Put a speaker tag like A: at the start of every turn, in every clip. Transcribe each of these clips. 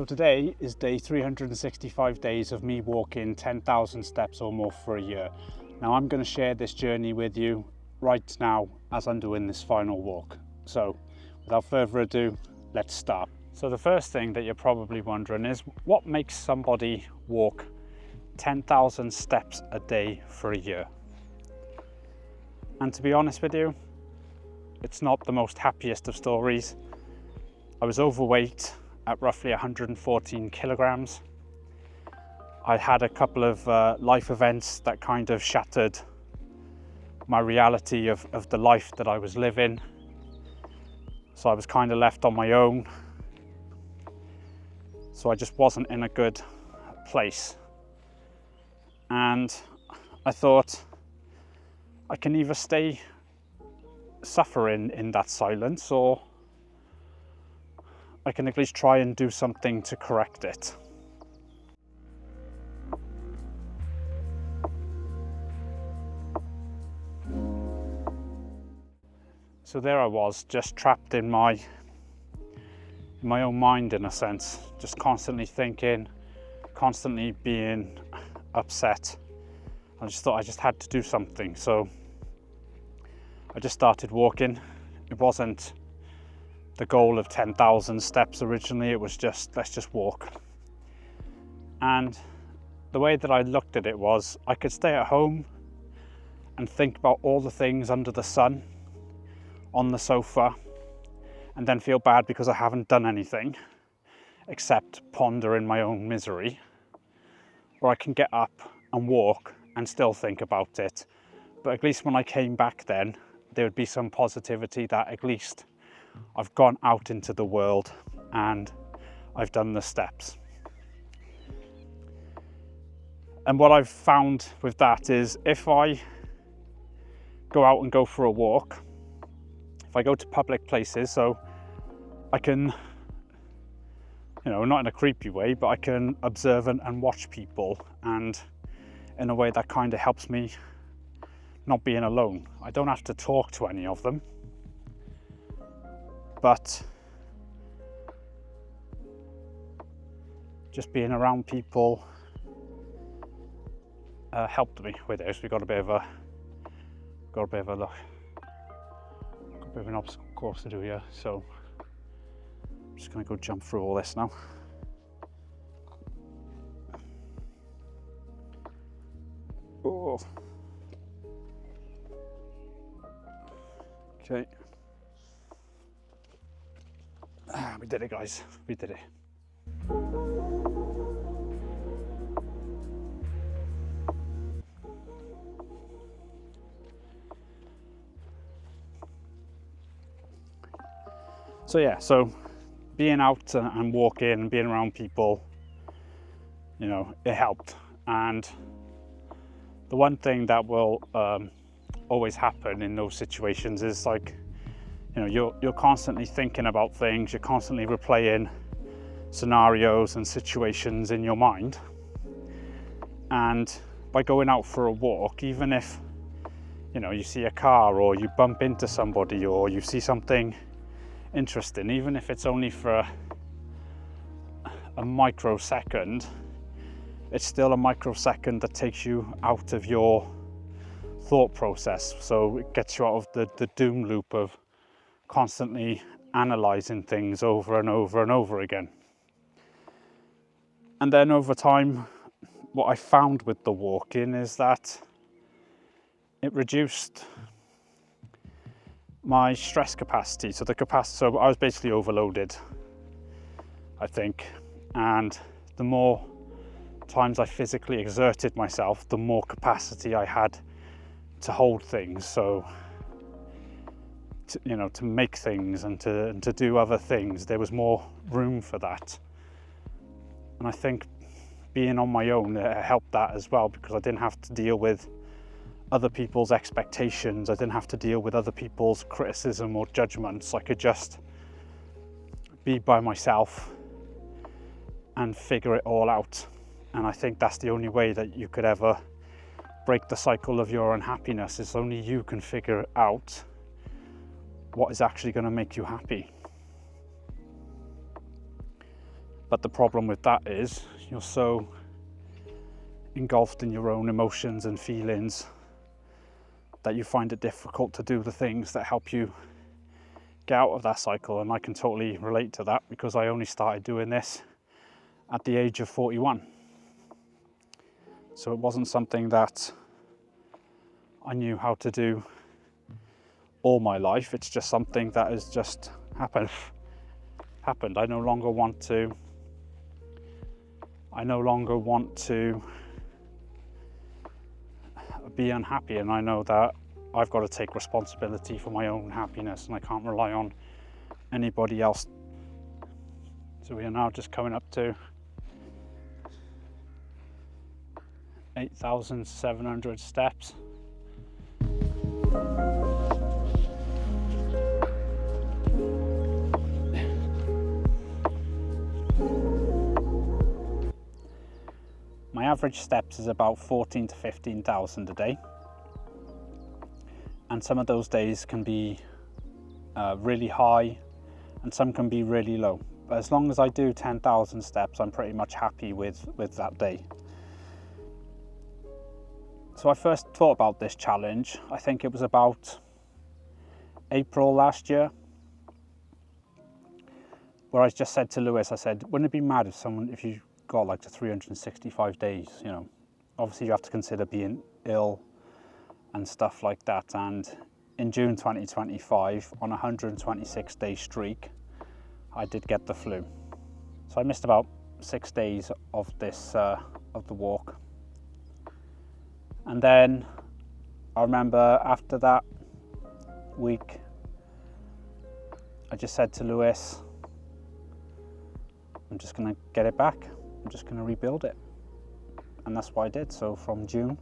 A: So today is day 365 days of me walking 10,000 steps or more for a year. Now I'm going to share this journey with you right now as I'm doing this final walk. So without further ado, let's start. So the first thing that you're probably wondering is what makes somebody walk 10,000 steps a day for a year? And to be honest with you, it's not the most happiest of stories. I was overweight at roughly 114 kilograms. I had a couple of life events that kind of shattered my reality of the life that I was living. So I was kind of left on my own. So I just wasn't in a good place. And I thought I can either stay suffering in that silence, or I can at least try and do something to correct it. So there I was, just trapped in my own mind in a sense, just constantly thinking, constantly being upset. I just thought I just had to do something. So I just started walking. It wasn't the goal of 10,000 steps originally, it was just, let's just walk. And the way that I looked at it was, I could stay at home and think about all the things under the sun on the sofa and then feel bad because I haven't done anything except ponder in my own misery. Or I can get up and walk and still think about it. But at least when I came back then, there would be some positivity that at least I've gone out into the world and I've done the steps. And what I've found with that is if I go out and go for a walk, if I go to public places, so I can, not in a creepy way, but I can observe and watch people, and in a way that kind of helps me not being alone. I don't have to talk to any of them, but just being around people helped me with this. We got a bit of a look, got a bit of an obstacle course to do here, so I'm just going to go jump through all this now. Oh, okay. We did it, guys. We did it. So yeah, so being out and walking and being around people, it helped. And the one thing that will always happen in those situations is like, you're constantly thinking about things, you're constantly replaying scenarios and situations in your mind. And by going out for a walk, even if, you see a car or you bump into somebody or you see something interesting, even if it's only for a microsecond, it's still a microsecond that takes you out of your thought process. So it gets you out of the doom loop of constantly analysing things over and over and over again. And then over time, what I found with the walking is that it reduced my stress capacity. So I was basically overloaded, I think. And the more times I physically exerted myself, the more capacity I had to hold things. So to make things and to do other things, there was more room for that. And I think being on my own helped that as well, because I didn't have to deal with other people's expectations. I didn't have to deal with other people's criticism or judgments. I could just be by myself and figure it all out. And I think that's the only way that you could ever break the cycle of your unhappiness. Is only you can figure out what is actually going to make you happy. But the problem with that is you're so engulfed in your own emotions and feelings that you find it difficult to do the things that help you get out of that cycle. And I can totally relate to that, because I only started doing this at the age of 41. So it wasn't something that I knew how to do all my life. It's just something that has just happened. I no longer want to be unhappy, and I know that I've got to take responsibility for my own happiness, and I can't rely on anybody else. So we are now just coming up to 8,700 steps. My average steps is about 14 to 15,000 a day, and some of those days can be really high and some can be really low. But as long as I do 10,000 steps, I'm pretty much happy with that day. So I first thought about this challenge, I think it was about April last year, where I just said to Lewis, I said, wouldn't it be mad if you got like to 365 days, you know? Obviously you have to consider being ill and stuff like that. And in June 2025, on a 126-day streak, I did get the flu. So I missed about 6 days of this of the walk. And then I remember after that week, I just said to Lewis, I'm just gonna get it back. I'm just gonna rebuild it. And that's what I did. So from June,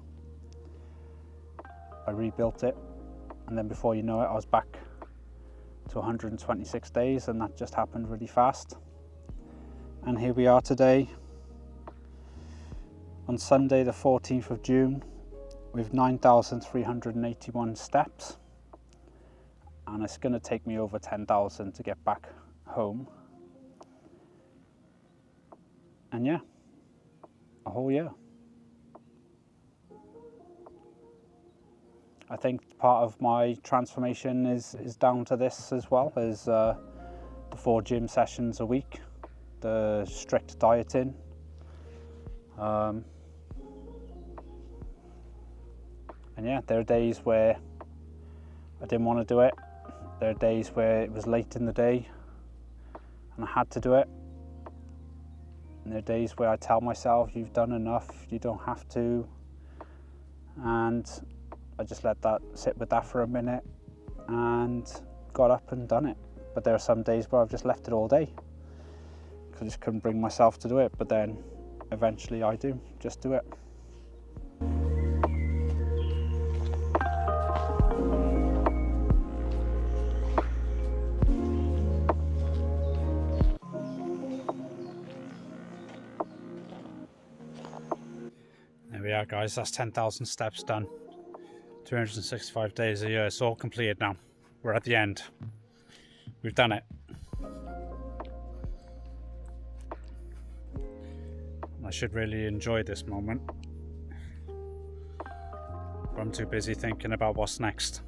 A: I rebuilt it. And then before you know it, I was back to 126 days, and that just happened really fast. And here we are today, on Sunday the 14th of June, with 9,381 steps. And it's gonna take me over 10,000 to get back home. And yeah, a whole year. I think part of my transformation is down to this as well, as the 4 gym sessions a week, the strict dieting. And yeah, there are days where I didn't want to do it. There are days where it was late in the day and I had to do it. And there are days where I tell myself, you've done enough, you don't have to. And I just let that sit with that for a minute and got up and done it. But there are some days where I've just left it all day because I just couldn't bring myself to do it. But then eventually I do just do it. There we are, guys, that's 10,000 steps done. 365 days a year, it's all completed now. We're at the end. We've done it. I should really enjoy this moment, but I'm too busy thinking about what's next.